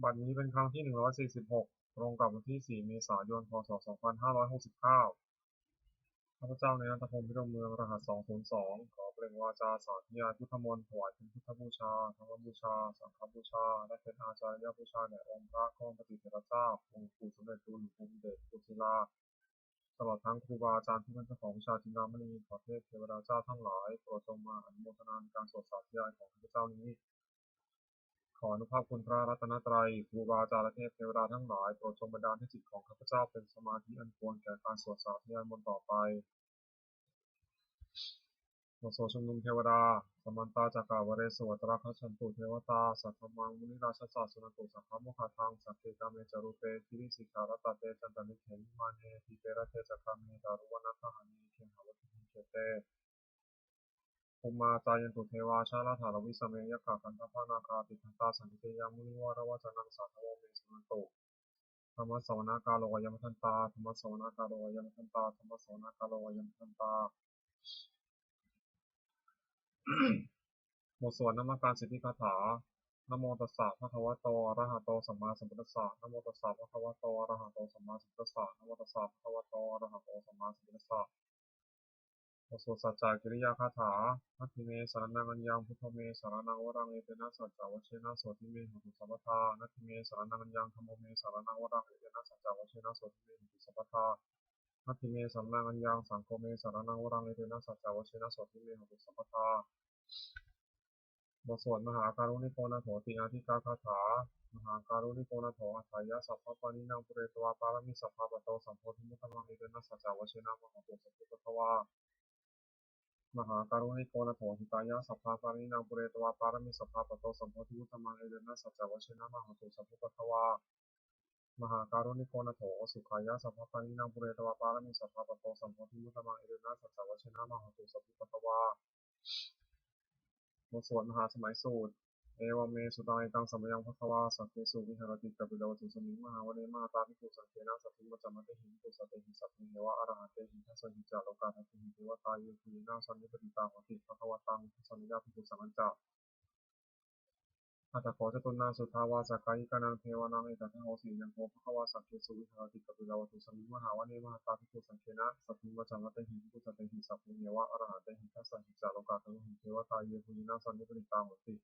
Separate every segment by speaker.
Speaker 1: บัดนี้เป็นครั้งที่146ตรงกับวันที่4เมษายนพศ2569ข้าพเจ้าในนันทพงศ์พิรมเมืองรหัส202ขอเปล่งวาจาสาธยายพุทธมนต์ถวายเป็นพุทธบูชาธรรมบูชาสังฆบูชาและเป็นอาจารยบูชาแด่องค์พระก้องปฏิเถรเจ้าองค์ปู่สมเด็จพระหลวงปู่เดชกุศิลาตลอดทั้งครูบาอาจารย์ที่เป็นเจ้าของวิชาจินดามณีขอเทพเทวดาเจ้าทั้งหลายโปรดจงมาอนุโมทนาในการสวดสาธยายของข้าพเจ้านี้ขออนุภาพคุณพระรัตนตรัยครูบาอาจารย์และเทพเทวดาทั้งหลายโปรดจงบันดาลให้จิตของข้าพเจ้าเป็นสมาธิอันควรแก่การสวดสาธยายมนต์ต่อไปบทสวดชุมนุมเทวดาสมันตาจักรวเรศวตระคัจฉันตุเทวตาสัทธมังมุนิราชสาสุนันตุสัพพะโมคคทังสัพเพกาเมจารุเปทิริสิกขารตะเตจันตมิเขมิมาเนทิเตระเตจักขาเมดารุวนัสสหานีเขหาวติเขเตภูมิมาจายันตุเทวาชาลาถารวิสเมยะขาคันธพานาคาปิคันตาสันติเตยามุนิวารวจนังสาธวเมสุนันตุธรรมสวนากาโลยมทันตาธรรมสวนากาโลยมทันตาธรรมสวนากาโลยมทันตาบทสวดนมัการสิทธิคาถานะโมตัสสะภะคะวะโตอะระหะโตสัมมาสัมพุทธัสสะนะโมตัสสะภะคะวะโตอะระหะโตสัมมาสัมพุทธัสสะนะโมตัสสะภะคะวะโตอะระหะโตสัมมาสัมพุทธัสสะบทสวดสัจจกิริยาคาถานัตถิเมสรณังอัญญังพุทโธเมสรณังวรังเอเตนะสัจจวัชเชนะโสติเมหุตุสัพพทานัตถิเมสรณังอัญญังธัมโมเมสรณังวรังเอเตนะสัจจวัชเชนะโสติเมหุตุสัพพทานัตถิเมสรณังอัญญังสังโฆเมสรณังวรังเอเตนะสัจจวัชเชนะโสติเมหุตุสัพพทาบทสวดมหาการุณิโกณโถติอาทิกาคาถามหาการุณิโกณโถอัฏฐายะสัพพปานินางปุเรตวาปารมิสัพพะปะโตสัมโพธิมุตตมังเอเตนะสัจจวัชเชนะมหาตุสัพพุทธวามหาการุณิโกณโถหิตายะสัพพปานินางปุเรตวาปารมิสัพพะปะโตสัมโพธิมุตตมังเอเตนะสัจจวัชเชนะมหาตุสัพพุทธวามหาการุณิโกณโถสุขายะสัพพปานินางปุเรตวาปารมิสัพพะปะโตสัมโพธิมุตตมังเอเตนะสัจจวัชเชนะมหาตุสัพพุทธวาบทสวดมหาสมัยสูตรเอวเมสุตาอิตังสัมยังภควาสัพเพสุวิหารติกัปปิโลตุสมิงมหาวเนมาตาภิกขุสังเกนะสัพพิมัจจมะเตหิปุสเตหิสัพเพเนวะอรหันเตหิทัสสหิจาโลกาทัสสิหิเทวตาเยภูยนาสันนิปติตาโหติภควตังทัสสนิยาภิกขุสังฆัจจะอัตถโขจตุนาสุทธาวาสักกายิกานังเทวานังเอตัทโหสียังโภภควาสัพเพสุวิหารติกัปปิโลตุสมิงมหาวเนมาตาภิกขุสังเกนะสัพพิมัจจมะเตหิปุสเตหิสัพเพเนวะอรหันเตหิทัสสหิจาโลกาทัสสิหิเทวตาเยภูยนาสันนิปติตาโหติ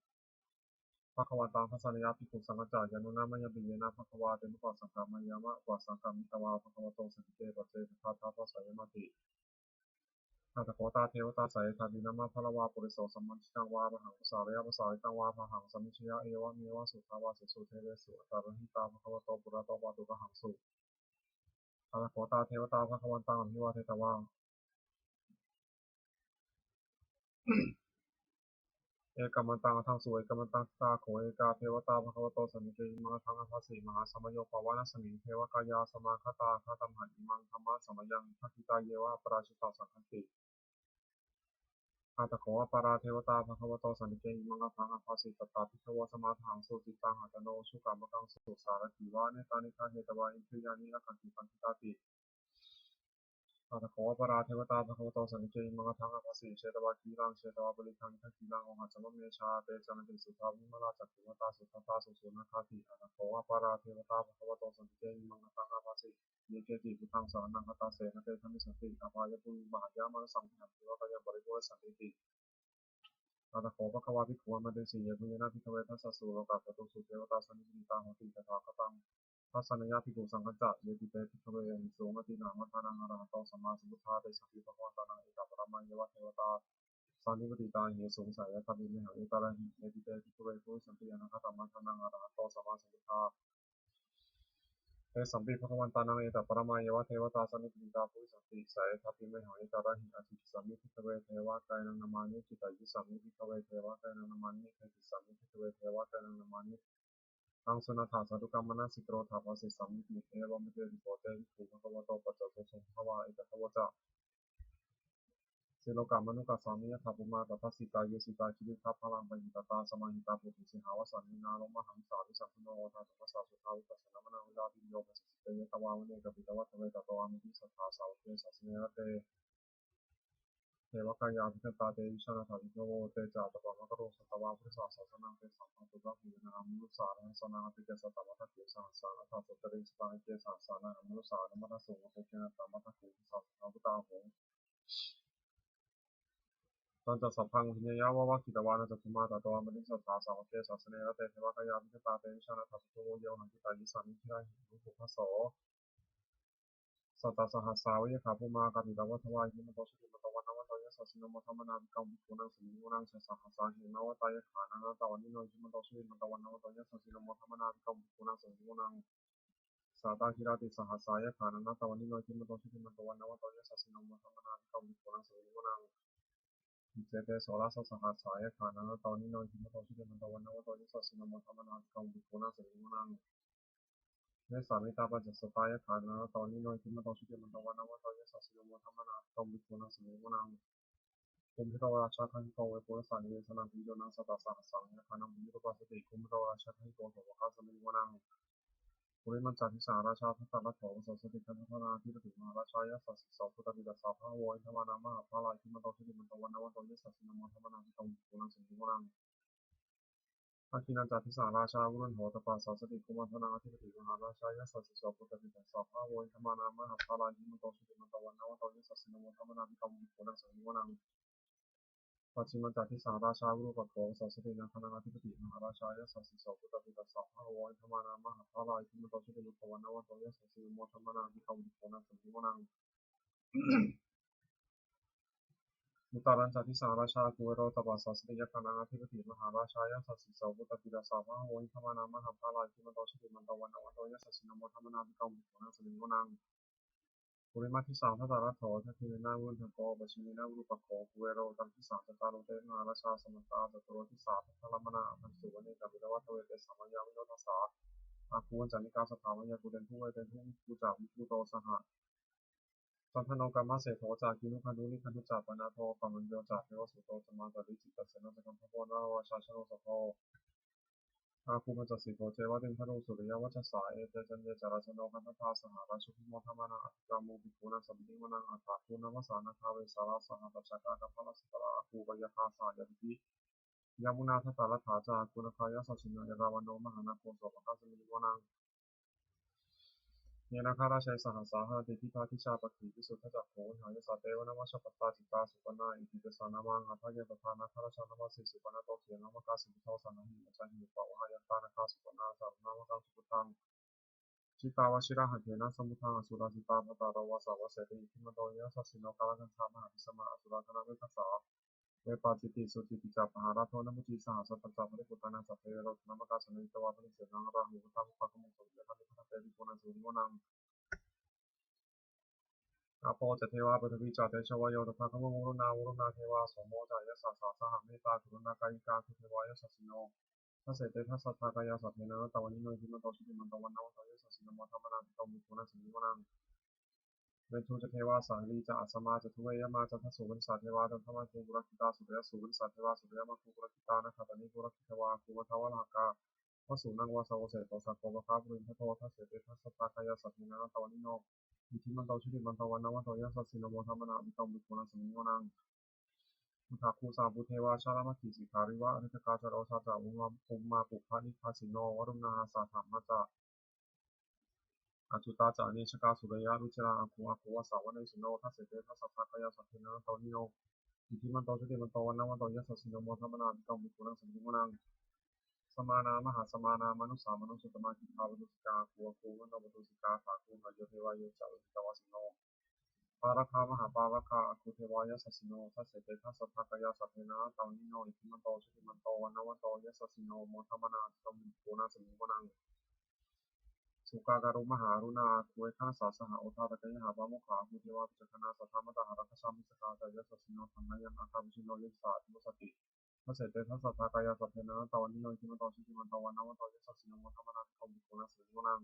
Speaker 1: ภควตังทัสสนิยาภิกขุสังฆจายานุนามยปิเยนะภควาเตมุขสังฆามายามะวาสังฆามิตวาภควโตสันติเตปัจเจตถาทาทัสสยมติอัตถโขตาเทวตาสายทาดินามาพละวาปุริโสสัมมันชิตังวาปะหังภาษาเรียภาษาริตังวาปะหังสัมมิชยาเอวะเมวะสุทาวาสุสุเทเวสุอัตตารหิตาภควโตปุระโตปาตุระหังสุอัตถโขตาเทวตาภควันตังอภิวาเทตวาเอกมันตังอัทังสุเอกมันตังตาโขเอกาเทวตาภควโตสันนิเตอิมังทังอัฏฐสีมหาสมโยปวานัสมิงเทวกายาสมาคตาคตัมหันอิมังธรรมะสมยังทักขิตาเยวะปราชิตาสังคติอัตถโขปาราเทวตาภควโตสันนิเตอิมังทังอัฏฐสีตตาภิกขวสมาทังสุจิตังหัตโนสุกามกังสุสารติวาเนตานิฆาเหตวาอินทรียานิรักขันติปันติตาติอัตถโขปาราเทวตาภควโตสันนิเตอิมังทังอัฏฐสีเชตวาคีรังเชตวาบริคังทักขีรังโอหัสสมเมชาเตจันติสุทาวิมลาจักขุมตาสุทตาสุสุนาคาติอัตถโขปาราเทวตาภควโตสันนิเตอิมังทังอัฏฐสีเยเกติพุทธังสารนังคตาเสนเตธรรมิสันติอภายปุญมหายามานสัมผัสเทวกายบริโภคสันติอัตถโขภควาภิกขุมันเตสีเยปุญญาภิกขเวทัสสะสุโลกาปตุสุเทวตาสันนิปิตาโหติตถาคตังทัสสนยาภิกขุสังฆัจจะเยติเตภิกขเวหิโสมตินามทานังอรหันโตสัมมาสัมพุทธาเตสัพพิภควตานังเอกปรมังเยวะเทวตาสันนิปติตาเหสุงสายะคัมมิเมหังเอตาระหิเยติเตภิกขเวปุริสันติอนาคตัมมัทานังอรหันโตสัมมาสัมพุทธาเตสัมปิภควันตานังเอตปรมังเยวะเทวตาสันนิปติตาปุริสันติสายะคัมมิเมหังเอตาระหิอธิสัมมิภิกขเวเทวะกายนังนามานิจิตายิสัมมิภิกขเวเทวะกายนังนามานิเทติสัมมิภิกขเวเทวะกายนังนามานิทังสุนัตถาสาธุกรรมนาสิกโรธาภาสิสัมมิติเอวะมะเตติโสเตวิภูภควโตปัจจโตสงภวาเอกทวจะสิโลกามนุกัสสามิยถาภูมาตถาสิตาเยสิตาคิริทัพพลังปหิตตาสมาหิตาปุถุสิหาวสันนินาโลมหังสาวิสัมพุโนโอทาตุมัสสะสุทาวิปัสสนามนาวิลาภิโยปัสสิเตยตวาวเนกปิตวัตเวตตวามิทิสัทธาสาวเกสัสเนรเต เทวกายาภิกตาเตวิชานาถาวิโกโวเตจาตปะมะกะโรสัตวาพุทธศาสนาเตสัมภะตุระหินะมนุสสานะสนาปิเกสตมัทถิสหัสสานะทัสสะริสตาเกสหัสสานะมนุสสานะมัทสุโตเกนะตมัทถิสัสสะพุทธาโหตันจัสสะพังพิญญาวะวะกิตวานะจัตมาตตวามณิสัทธาสาวเกสัสเนระเตเทวกายาภิกตาเตวิชานาถาวิโกโวเยหังกิตายิสามิทิราหิรุปุพะโสสัตตสหัสสาวิขาภูมากาติตาวัฏวายหิมโตสุขิมโตวันนวัตยสัสสิโนมธรรมนาวิกังวิโกนังสมิงวนังสสหัสสาหินวัตายขานังตาวันนิโนหิมโตสุขิมโตวันนวัตยสัสสิโนมธรรมนาวิกังวิโกนังสมิงวนังสาตาคิราติสหัสสายขานังตาวันนิโนหิมโตสุขิมโตวันนวัตยสัสสิโนมธรรมนาวิกังวิโกนังสมิงวนังเจเตโสรัสสหัสสายขานังตาวันนิโนหิมโตสุขิมโตวันนวัตยสัสสิโนมธรรมนาวิกังวิโกนังสมิงวนังเนสามิตาปัจจสตายขานังตาวันนิโนหิมโตสุขิมโตวันนวัตยสัสสิโนมธรรมนาวิกังวิโกนังสมิงวนังคุมพิโรราชาคันโตเวปุรสานิเวสนังพิโยนังสัตตสหัสสังยานังพิโรปัสสติคุมพิโรราชาคันโตโสภคัสมิงวนังปุริมันจาทิสาราชาทัตตะรัตโถสัสสติคันธนาทิปติมหาราชายสัสสิโสพุทธบิดาสาภาโวยธรรมนามหาภาลายทิมโตทิมันตวันนวันโตยสัสสินโมธรรมนาทิตงกุนังสิงห์วนังอาคินันจาทิสาราชาวุรุนโหตปาสัสสติคุมันธนาทิปติมหาราชายสัสสิโสพุทธบิดาสาภาโวยธรรมนามหาภาลายทิมโตทิมันตวันนวันโตยสัสสินโมธรรมนาทิตงกุนังสิงห์วนังปัจจิมันจาทิสาราชาวุรุปัตโถสัสสตินันทนาทิปติมหาราชายสัสสิโสพุทธบิดาสาภาโวยธรรมนามหาภาลายทิมโตทิมันตวันนวันโตยสัสสินโมธรรมนาทิตงกุนังสิงห์วนัง มุตารัญจติสาราชากุเวโรตปัสสะสติยคณาธิปติมหาราชายสัสสิโสพุทธปิดาสาวะโวยธรรมนามหาภาลายทิมันโตชิติมันตวันนวันโตยสัสสินโมธรรมนาภิกรมภิกขุนังสมิงวนังปุริมาทิสาทัตตารัตโถทัตถินาวุฒโกปชิมินาวุปโคกุเวโรตัมทิสาจตารโลเตมหาราชาสมัตตาจตุโรทิสาทัตตลมนาอันสุวรรณิกาวิรวัตเวเตสัมมยาวิโยทัสสะอาคูวันจันนิกาสถาวายากุเดนทุเวเตนทุกุจาวิภูโตสหะ สันทโนกรรมเสโถจากกินุคันดุนิคันธุจาปนาโทปัมมันโยจากเทวสุโตจมาจาริจิตตเสนาสกัมพโพนาวาชาชโนสโทอาคูมัจจสิโตเจวะติมพะโนสุริยวัชสาเอเตจันเยจาราชโนคันธทาสหราชุพิโมธรรมานังอธิกามุปิภูนังสัมปิวนังอัตถาคูนวสานาคาเวสาราสหปัจจกากพลสตราอาคูปยคาสายติยามุนาทตาลถาจาคุณคายสัชินยราวันโนมหานาโคโสภคัสมิวนัง เนนาคาราชัยสหัสสาหติทิพาทิชาปฏิพิสุทธจักโขหายสัตเตวนวัชปตตาจิตาสุปนาอิติเตสานามังอาภายตถานาคาราชานามาสิสุปนาโตเขียนามกาสิทธาสานาหิมัจจหิปะวหายันตานาคาสุปนาสารนามกาสุปทังจิตาวชิระหันเถนะสมุทังอสุราจิตาภตารวาสาวเสติทิมโตยะสัสสิโนกาลกันธามหาพิสมาอสุราธนาเวทัสสาเวปาจิติสุจิติจาปหาราโทนมุจีสหัสตัจจาภริปุตตานังสัพเพโรธนามกาสนิตวาภริเสนังราหูตังภะกมุสมิยะทัมิทัตเตวิโกนังสุริโมนัง อาโปจเทวาปฐวีจาเตชวายโยตถาคมมุรุณาวุรุณาเทวาสมโมจายสัสสะสหเมตตากรุณากายิกาคุเทวายสัสสิโนทัสเสเตทัสสะทากายาสัพเพนะตวันนิโนทิมันโตชิติมันตวันนาวตายสัสสิโนมธรรมนาภิกรมิโกนัสสิมิวนังเวทุจเทวาสังลีจะอัสมาจะทุเวยมาจะทัสสุวินสาเทวาตันธรรมะภูกุรคิตาสุเรยสุวินสาเทวาสุเรยมาภูกุรคิตานะขัตติกุรคิตวาภูวทวะลากาวสุนังวาสาวเสโตสักโกวะคาบุรินทโททัสเสเตทัสสะทากายาสัพเพนะตวันนิโน อิทิมันโตชิติมันตวันนวันโตยัสสะสินโมธรรมนาภิกรมิโกนัสมิงวนังมุทาคูสาบุเทวาชาลมัคคิสิการิวะอริตกาจารโอชาจาอุมาปุมมาปุพานิคาสิโนวรุณาสาธรรมจาอจุตาจานิชกาสุรยารุจราอังคุอาคุวสาวนิสิโนทัสเสเตทัสสะทากายาสัพเพนะโตนิโนอิทิมันโตชิติมันโตวันนวันโตยัสสะสินโมธรรมนาภิกรมิโกนัสมิงวนังสมานามหาสมานามนุสามนุสุตมาคิภาวตุสิกาคูคูวันโนวตุสิกาถาคูหายเทวายจารุตวสิโน ปาราคามหาปาราคาอคุเทวายสัสสิโนทัสเสเตทัสสะทากายาสัพเพนะตานิโนอิทิมันโตชุติมันโตวันนวันโตยัสสสิโนโมทัมมนาตมิโกนาสมิงวนังสุกาการุมหารุณาคุเวฆาสาสหโอทาตะกยหาปามุขาคุเทวาปิจคณาสัทธามตาหารัคชามิสกาจายสัสสิโนธรรมยังอาคามิชิโนยิสาธิมุสติทัสเสเตทัสสะทากายาสัพเพนะตานิโนอิทิมันโตชุติมันโตวันนวันโตยัสสสิโนโมทัมมนาตมิโกนาสมิงวนัง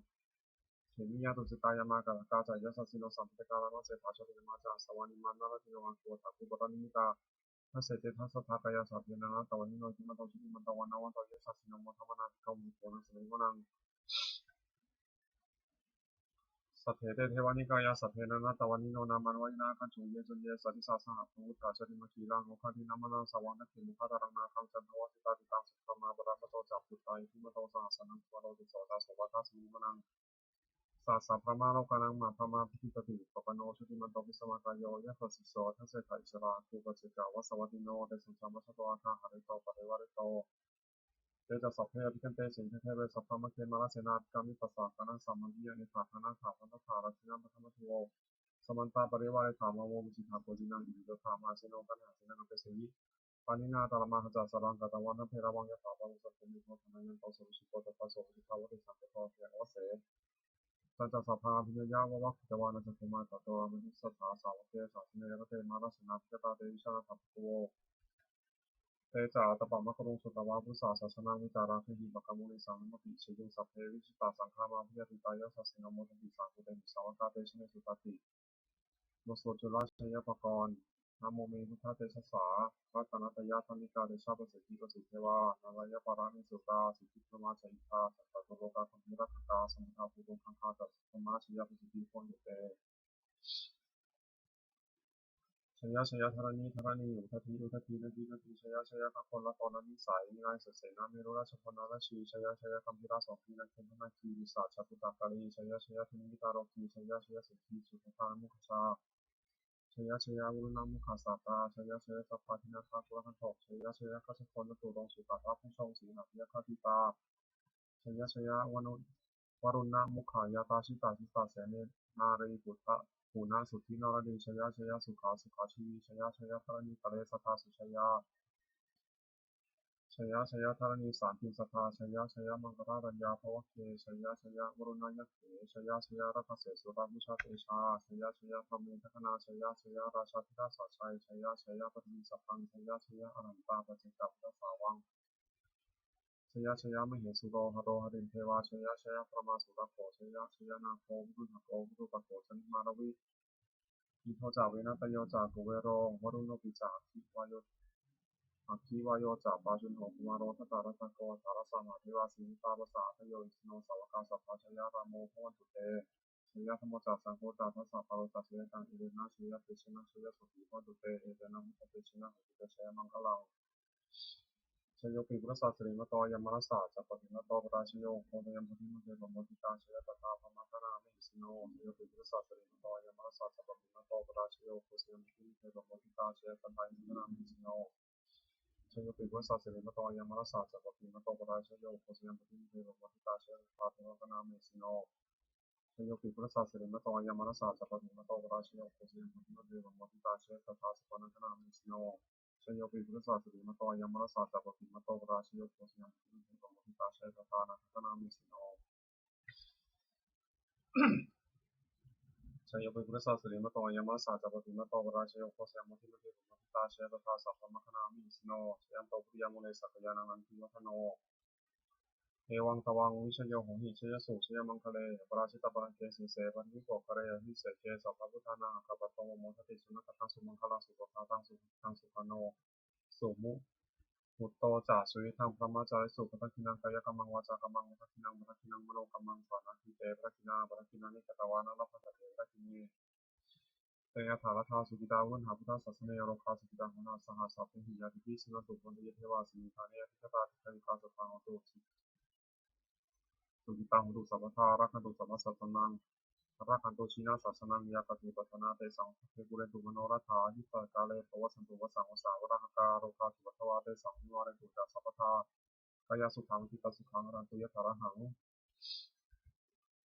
Speaker 1: เขมิยาตุสิตายามากาลกาจายสัสสิโนสัมปิตกาลามาเสถาชติมาจาสวานิมานาลติโนอังโกตะคุปตานิมิตาทัสเสเตทัสสะทากายาสัพเพนะตวันนิโนจิมันโตชิติมันตวันนวันโตเยสัสสิโนโมทัมมนาภิกรมิโกนัสมิโกนังส สัพเพเตเทวานิกายาสัพเพนันตวันนิโนนามันวายนาคันจุเยจุนเยสัติสาสหภูตาชติมคีรังโอคาทินามันสวังนักขิมุขตารังนาคังจันทวสิตาติตังสุขมาบรัมโตจักขุตายทิมโตสหัสนังวโรติโสตาโสวัตาสมุมนังสัสสะพระมาโลกานังมาพระมาพิทิปติปปโนชุติมันโตวิสมากายโยยะถสิโสทัสเสขอิสราภูปจิกาวสวัติโนเตสัมสัมมัสสะวะทาหะริโตปะเทวะริโตเตจะสัพเพอภิคันเตสิงเทเวสัพพะมะเคมาลเสนาตกามิปัสสะกานังสัมมันวิยานิถาคานาถาพันธถารัชินาปัทมัทโวสมันตาปริวาริถามาวมิจิตาโพจินังอิริโยธามาเสโนกันหาเสนังเปสิยิปานินาตาลมาหจัสสรังกตวันเพระวังยะถาปังสัพพมิโทธนายันโตสุวิชิโกตปัสโสวิภาวติสังเกโตเทวเสจันจะสัพพาพิญญาวะวัคตวานัสภูมาตโตมินิสัทธาสาวเกสาสเนรเตมาราสนาพิจตาเตวิชาทัพโวเตจาตปะมะกรุงสุตวาพุสาสสนาวิจาราคิหิปะกมุนิสังนมติชิยุสัพเพวิชิตาสังฆามาพิยติตายะสัสสินโมทติสังคุเตมิสาวกาเตชเนสุตติโมโสจุลาชยปกรณ์นะโมเมพุทธเตชะสาวัตนัตยะธรรมิกาเดชาปสิทธิปสิทธิเทวานารายะปารานิสุตาสิทธิพมาชัยคาสัตตะโลกาธรรมิรักขตาสมุทาภูโรคังคาตัสสมาชยปสิทธิพลเต ชยชยธรณีธรณีอุทธีนาทีชยชยคัคคนละตอนนิสัยนิไรเสเสนาเมรุราชพนาราชีชยชยคัมพิราสองพีนักเทนนาคีวิสาชปุตตากาลีชยชยธนิตารกีชยชยสิทธิสุขทามุขชาชยชยวุรุณมุขาสาตาชยชยสัพพาธินาคาตุระทันถกชยชยกัจจคนนตุรงสุตตาผู้ชงสีหนักยะคาติตาชยชยวนุวรุณมุขายาตาชิตาชิตาเสเนนารีปุตตะ ปูนาสุทธินรดีชยชยสุขาสุขาชีวีชยชยธรณีทะเลสทาสุชยาชยชยธรณีสารพิมสทาชยชยมังกรรัญญาภวเคชยชยวรุณยเขชยชยรัตเสสุรามุชาเตชาชยชยธรรมิทัคนาชยชยราชาธิราชชัยชยชยปฏิสัพพังชยชยอนันตาปจิกับพระสาวังชยชยมเหสุโรหโรหรินเทวาชยชยประมาสุรโขชยชยนาโควิรุณโกวิรุปโขชนิมารวิ อิโทจาเวนะตโยจากุเวโรวรุณโนปิจาคิวายโยอัคคีวายโยจาปาจุนโหกุมารโรทตารัตโกตารสามาเทวาสินิตาภาษาทโยอิสโนสาวกาสัพพชยรามโมพวันตุเตชยธรรมจักสังโฆตาทัสสะปารตัสเยตังอิเรนะชยเตชนะชยสุติพวันตุเตเอเตนะมุตเตชนะหุติเตชยมังคลังชโยปิปุรสัสริมโตยมรสาจัปปิมโตปราชโยโคตยัมปทิมุเตปโมติตาชยตถาพมัตนามิสิโนชโยปิปุรสัสริมโตยมรสาจัปปิมโตปราชโยโคตยัมปทิมุเตปโมติตาชยตถาพมัตนามิสิโนชโยปิปุรสัสริมโตยมรสาจัปปิมโตปราชโยโคตยัมปทิมุเตปโมติตาชยตถาพมัตนามิสิโนชโยปิปุรสัสริมโตยมรสาจัปปิมโตปราชโยโคตยัมปทิมุเตปโมติตาชยตถาพมัตนามิสิโนชโยปิปุรสัสริมโตยมรสาจัปปิมโตปราชโยโคตยัมปทิมุเตปโมติตาชยตถาพมัตนามิสิโนชโยปิปุรสัสริมโตยมรสาจัปปิมโตปราชโยโคตยัมปทิมุเตปโมติตาชยตถาสัพพมคณามิสิโนชยันโตปริยมุเนสักยานังนันทิวัฒโนเอวังตวังวิชโยโหหิชยสุชยมังคะเลปราชิตปรังเกสีเสปันวิโกคะเรหิเสเกสัพพพุทธานาคปะโตโมทติสุนัขตังสุมังคลังสุปภาตังสุขังสุขโนสุมุตโตจาสุวิทังพระมาจาริสุปทักขินังกายกรรมังวาจากรรมังปทักขินังปทักขินังมโนกรรมังสานาทิเตปทักขินาปทักขินานิกตวานะรัพพะเตปทักขินีเตยถารัธาสุกิตาวุนหาพุทธศาสเนโรคาสุกิตังหุนาสหัสสัพพิหิยาติพิสินตุปุญญเทวาสิมิธาเนยทิคตาทิคายุคาสัพพังอตุสุกิตังหุตุสัพพทารักขันตุสัพพสัตนังรักขันตุชินาศาสนังยากติปัฏนาเตสังเทปุเรตุมโนรัฐาหิตากาเลภวสันตุวสังวสาวรหกาโรคาสุวัตวาเตสังนิวาเรตุจาสัพพทากายสุขังทิตาสุขังรันตุยถารหัง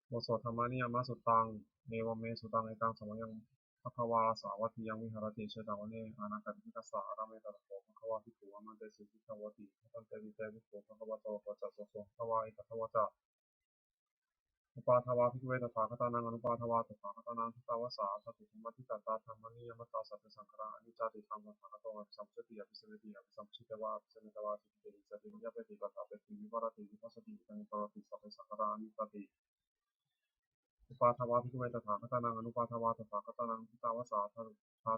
Speaker 1: โมโสธรรมานิยามสุตังเนวเมสุตังเอกังสมัยยังภควาสาวัติยังวิหารติเชตาวเนอานาคติกัสสะอาราเมตตะโกภควาภิกขุอมันเตสิภิกขวติทันเตวิเตภิกขุภควโตปัจจโสภควาอิทัตถวจะอุปาทวาภิกเวตถาคตานังอนุปาทวาตถาคตานังทิตาวสาสติธรรมทิตตาธรรมนิยมตาสัพเพสังขารอนิจจติธรรมตถาคตอภิสัมปติอภิสมิติอภิสัมปชิตวาอภิสมิตวาจิตติจติยะเปติปัฏฐาเปติวิวรติวิปัสสติตังตรติสัพเพสังขารอนิจจติ อุปาทวาภิกขุเวตถาคตานังอนุปาทวาตถาคตานังทิตาวสาธา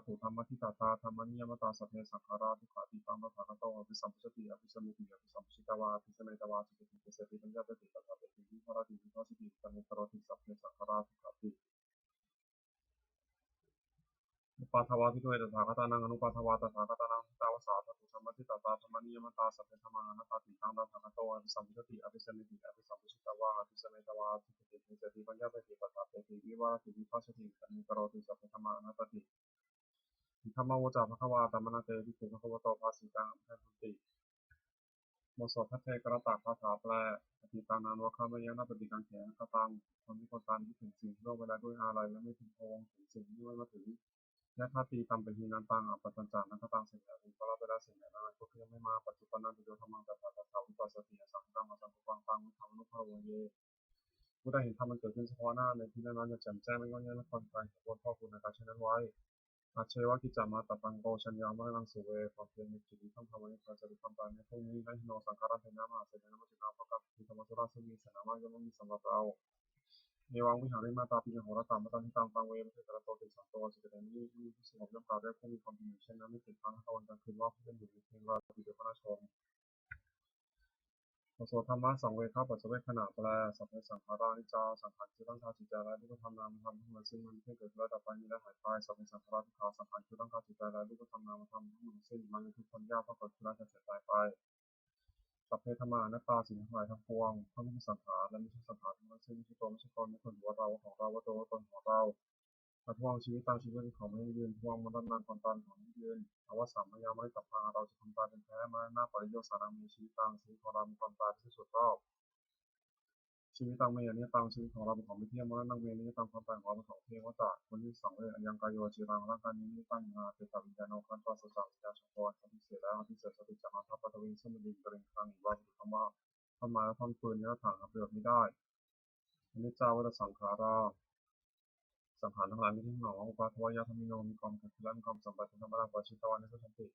Speaker 1: ตุธรรมทิตาตาธรรมนิยมตาสัพเพสังขาราทุกขาติตังตถาคตอภิสัมปชติอภิสมิติอภิสัมปชิตวาอภิสมิตวาจิตติเสติปัญญาเปติปัฏฐาเปติวิภารติวิปัสสติตังอุตรติสัพเพสังขาราทุกขาติ อุปาทวาพิทุเอตถาคตานังอนุปาทวาตถาคตานังทิตาวสาตถุธรรมทิตตาธรรมนิยมตาสัพเพธรรมานัตตาติตังตถาคโตอภิสัมพุทติอภิสัมมิติอภิสัมพุชิตวาอภิสัมเมตวาทิฏฐิเสติปัญญาเปติปัฏฐาเปติวิวาติวิภัสสติสันนิกโรติสัพเพธรรมานัตติธรรมโวจาภควาตมนาเตวิปุภควโตภาสิตังอัมภิติโมโสทัพเทกรตะคาถาแปลอธิตานานวะข้าไม่ยังนับปฏิการแขนกตังคนที่คนตามที่ถึงสิ่งล่วงเวลาด้วยอะไรและไม่ถึงพงถึงสิ่งที่ไม่มาถึงและถ้าตีตามเป็นหินันตังอัปปัญจานักตังสิ่งใดก็รับไปได้สิ่งใดนั้นก็เพื่อไม่มาปัจจุบันนั้นโดยธรรมังแต่ปัจจัยวิปัสสติสังฆังสังฆังตังวิธรรมนุภาเวเยผู้ได้เห็นธรรมมันเกิดขึ้นเฉพาะหน้าในที่นั้นจะแจ่มแจ้งไม่งอนแงและความใจของพ่อคุณในการเช่นนั้นไว้อาเชวะกิจจามาตตังโกชัญญามะนังสุเวความเพียรในจิตที่ทำธรรมในการจะรู้ความตายในพวกนี้และหิโนสังขารเทนะมาเสด็จนมัจจุนาภกับที่ธรรมสุราซึ่งมีสนามยังไม่มีสำหรับเราเนวังวิหารมาตาปิยโหรตามมาตานิตังตังเวไม่ใช่แต่ละตัวเป็นสองตัวสิ่งใดนี้มีผู้สงบย่อมกล่าวได้ผู้มีความดีเช่นนั้นไม่ติดพันเขาวันกลางคืนว่าผู้เป็นอยู่ในเพียงราตรีเดียวพระราชชนโสธรรมะสังเวข้าปัจจเวขณะแปลสัพเพสังขารานิจจาสังขารคือตั้งข้าจิตใจและรูปธรรมนามธรรมทั้งหมดซึ่งมันเพิ่งเกิดและดับไปมีและหายไปสัพเพสังขาราทุกขาสังขารคือตั้งข้าจิตใจและรูปธรรมนามธรรมทั้งหมดซึ่งมันคือคนยากเพราะเกิดขึ้นแล้วจะเสียใจไปสัพเพธรรมานัตตาสิ่งทั้งหลายทั้งปวงทั้งไม่ใช่สังขารและไม่ใช่สังขารทั้งหมดซึ่งไม่ใช่ตัวไม่ใช่ตนไม่ใช่ตัวเราของเราว่าตัวตนของเราทวงชีวิตตามชีวิตของไม่ยืนทวงมรณะความตายของไม่ยืนอวสานมายาไม่ตับพาเราจะทำตายเป็นแพ้มาหน้าปริโยสานามีชีวิตตามชีวิตของเรามีความตายที่สุดรอบชีวิตตามเมยนี้ตามชีวิตของเราเป็นของไม่เที่ยงมรณะเมยนี้ตามความตายของเราเป็นของเที่ยงวัฏฏะคนที่สังเวชยังกายโยจีรังร่างกายนี้ไม่ตั้งมาเป็นตับวิญญาณโอคันตัวสสารวิญญาณชงพรที่เสียแล้วที่เสียสติจากมาทัพปัตวินซึ่งมันดินกระเด็นครั้งอีกว่าคือคำว่าท่อนไม้และท่อนปืนนี้เราถังเปลือกไม่ได้อันนี้เจ้าวัฏสังขาราสังขารทั้งหลายมีที่หนออุปาทวยาธรรมิโนมีความเกิดขึ้นและมีความสัมพันธ์เป็นธรรมดาปชิตวันในสุชันติ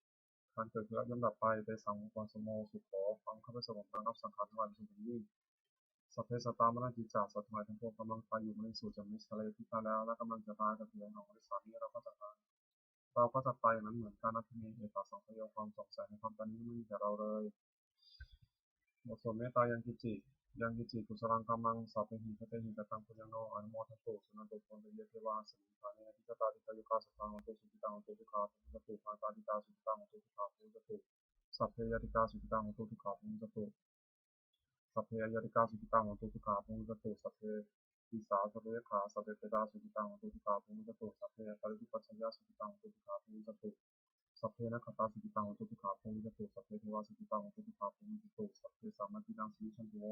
Speaker 1: การเกิดขึ้นและย่อมดับไปเตสังอุปาสโมสุโขความเข้าไปสงบระงับสังขารทั้งหลายเป็นสิ่งยิ่งสัพเพสัตตามรณจิตจาสัตว์ทั้งหลายทั้งปวงกำลังตายอยู่ในสู่จากมิสทะเลที่ตายแล้วและกำลังจะตายกับเพียงของบริษัทนี้เราก็จะตายอย่างนั้นเหมือนกันนะที่มีเอตสังขยความสงสัยในความตายนี้ไม่มีแก่เราเลยบทสวดเมตตายังกิจิยังกิจิกุศลังกัมมังสัพเพหิคเตหิกตังปุญญโนอนุโมทัสสุสุนันตุโพธิเยเทวาสิริฐาเนทิกตาติกายุกาสัพพังโตสุขิตังโตทุกขาภูมิจตุมาตาติกาสุขิตังโตทุกขาภูมิจตุสัพเพยติกาสุขิตังโตทุกขาภูมิจตุสัพเพยติกาสุขิตังโตทุกขาภูมิจตุสัพเพทิสาสัพเพขาสัพเพเตตาสุขิตังโตทุกขาภูมิจตุสัพเพปริปิปัสสัญญาสุขิตังโตทุกขาภูมิจตุสัพเพนัคขตาสุขิตังโตทุกขาภูมิจตุสัพเพเทวาสุขิตังโตทุกขาภูมิจตุสัพเพสามัตินังสิชันตุโว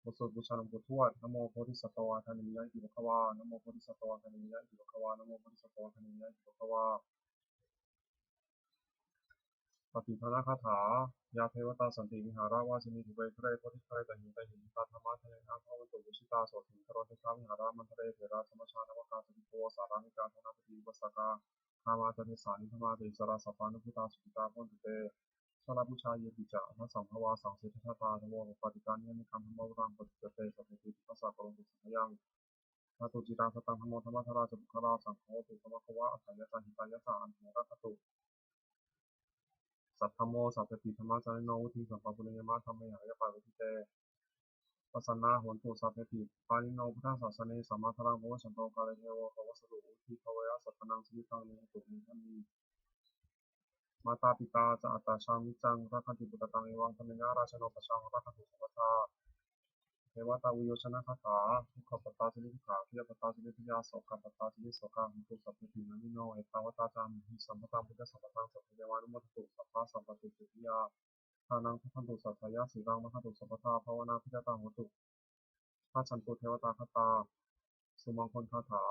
Speaker 1: บทสวดบูชาหลวงปู่ทวดนะโมโพธิสัตวาทานิยะอิติภควานะโมโพธิสัตวาทานิยะอิติภควานะโมโพธิสัตวาทานิยะอิติภควาปฏิภณคาถายาเทวตาสันติวิหาราวาสินีทุเวทะเลโพธิทะเลตหินตหินตาธรรมะทะเลนะพระวันตุวิชิตาโสถิงคโรติคาวิหารามันทะเลเถระธรรมชานวกาสติโกสารานิกาธนาปฏิวัสกาคามาจันทิสานิธรรมาติสราสัพพานุพุตาสุขิตาพ้นตุเตชลบูชาเยติจาพระสัมภวาสังเสทธาตาธโมปฏิการเนมิคัมธรรมวรังปฏิเกเตสัพพิติปัสสะกรงตุสัมยัง พระตุจิตังสตังธรรมธรรมธราจะบุคลาสังโฆตุธรรมควะอัฏฐายะจันทิตายะสาอันเหรัตตุสัทธโมสัพพติธรรมจาริโนวุฒิสัมปะปุเรยมะธรรมยายะปะวิทิเตปัสสนาโหนตุสัพพติปานิโนพุทธศาสเนสัมมาทรังโมฉันโตกาลเทโวภวสดุอุทิภวยะสัตตนังสิริตังเนตุมิทันนีมาตาปิตาจะอัตตาชังมิจังรักขันติบุตตังเอวังธรรมินาราชโนปชังรักขันติสัพพทา เทวตาวิโยชนะคาถาทุกขปตาสิริทุกขาพิยปตาสิริพิยาโสกปตาสิริโสกาหุตุสัพพินามิโนเอตาวตาจามิสัมปตาพุทธสัพพตังสัพพเยวานุโมทตุสัพพะสัพพตุสุติยาทานังพันตุสัพพยาสีรังมหตุสัพพทาภาวนาพิจตาโหตุข้าฉันตุเทวตาคตาสุมังคลคาถา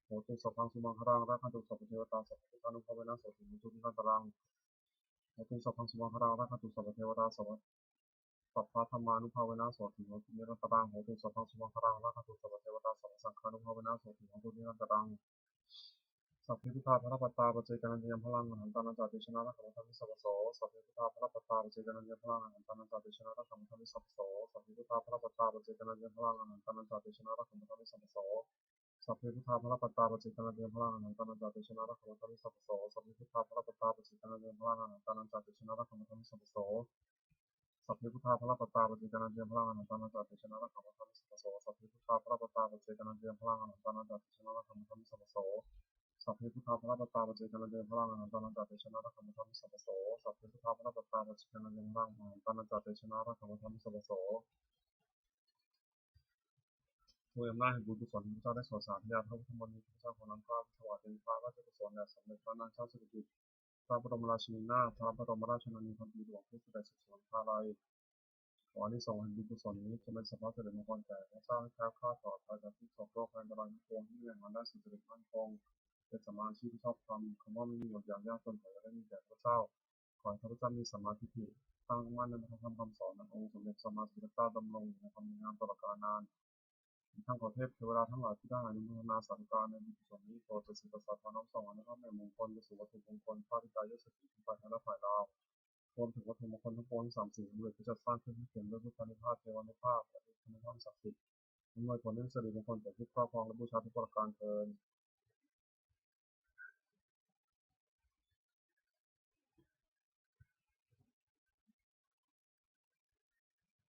Speaker 1: โหตุสัพพังสุมังครังรักขันตุสัพพเทวตาสัพพะนุภเวนะโสติมุตุนิรันตรังโหตุสัพพังสุมังครังรักขันตุสัพพเทวตาสัพพะธรรมานุภาเวนะโสติโหตุนิรันตรังโหตุสัพพังสุมังครังรักขันตุสัพพเทวตาสัพพสังฆานุภาเวนะโสติโหตุนิรันตรังสัพพิพุทธาภรปัตตาปัจเจกนันยมพลังหันตานันจติชนะรักขมทัมิสัพพโสสัพพิพุทธาภรปัตตาปัจเจกนันยมพลังหันตานันจติชนะรักขมทัมิสัพพโสสัพพิพุทธาภรปัตตาปัจเจกนันยมพลังหันตานันจติชนะรักขมทัมิสัพพโสสัพพิพุทธาภรปัตตาปัจเจกนันยมพลังหันตานันจติชนะรักขมทัมิสัพพโสสัพพิพุทธาภรปัตตาปัจเจกนันยมพลังหันตานันจติชนะรักขมทัมิสัพพโสสัพพิพุทธาภรปัตตาปัจเจกนันยมพลังหันตานันจติชนะรักขมทัมิสัพพโสสัพพิพุทธาภรปัตตาปัจเจกนันยมพลังหันตานันจติชนะรักขมทัมิสัพพโส สัพเพพุทธาภรตตาปเจกันเดินพลังอาหารตานันจาเตชนะรักขมธรรมสัพพโสสัพเพพุทธาภรตตาปเจกันเดินพลังอาหารตานันจาเตชนะรักขมธรรมสัพพโสด้วยอำนาจแห่งบุญกุศลที่พระเจ้าได้สวดสาธยายพระพุทธมนต์นี้พระเจ้าขอนำข้าถวายเป็นพระราชกุศลแด่สมเด็จพระนางเจ้าสิริกิติ์พระบรมราชินีนาถพระบรมราชชนนีพันปีหลวงผู้เสด็จสุขสวรรคาลัยขออานิสงส์แห่งบุญกุศลนี้จะเป็นสัพพะสิริมงคลแก่พระเจ้าให้แคล้วคลาดปลอดภัยจากทุกโศกโรคภัยอันตรายทั้งปวงที่เรียกมาได้สุจริตมั่นคงเป็นสมมาชีพที่ชอบธรรมคำว่าไม่มีอดอยากยากจนขอจะได้มีแก่พระเจ้าขอให้ข้าพเจ้ามีสัมมาทิฏฐิตั้งมั่นในพระธรรมคำสอนขององค์สมเด็จสัมมาสัมพุทธเจ้าดำรงอยู่ในความดีงามตลอดกาลนานทั้งขอเทพเทวดาทั้งหลายที่ได้อนุโมทนาสาธุการในบุญกุศลนี้โปรดประสิทธิ์ประสาทพรน้อมส่งอนุภาพแห่งมงคลไปสู่วัตถุมงคลพระธิตายศติทั้งฝ่ายไทยและฝ่ายลาวรวมถึงวัตถุมงคลทั้งปวงที่สิ่งสำเร็จที่จัดสร้างขึ้นให้เขียนด้วยพุทธานุภาพเทวานุภาพและพุทธานุภาพศักดิ์สิทธิ์อำนวยผลให้สิริมงคลแก่ผู้ครอบครองและบูชาทุกประการเทอญ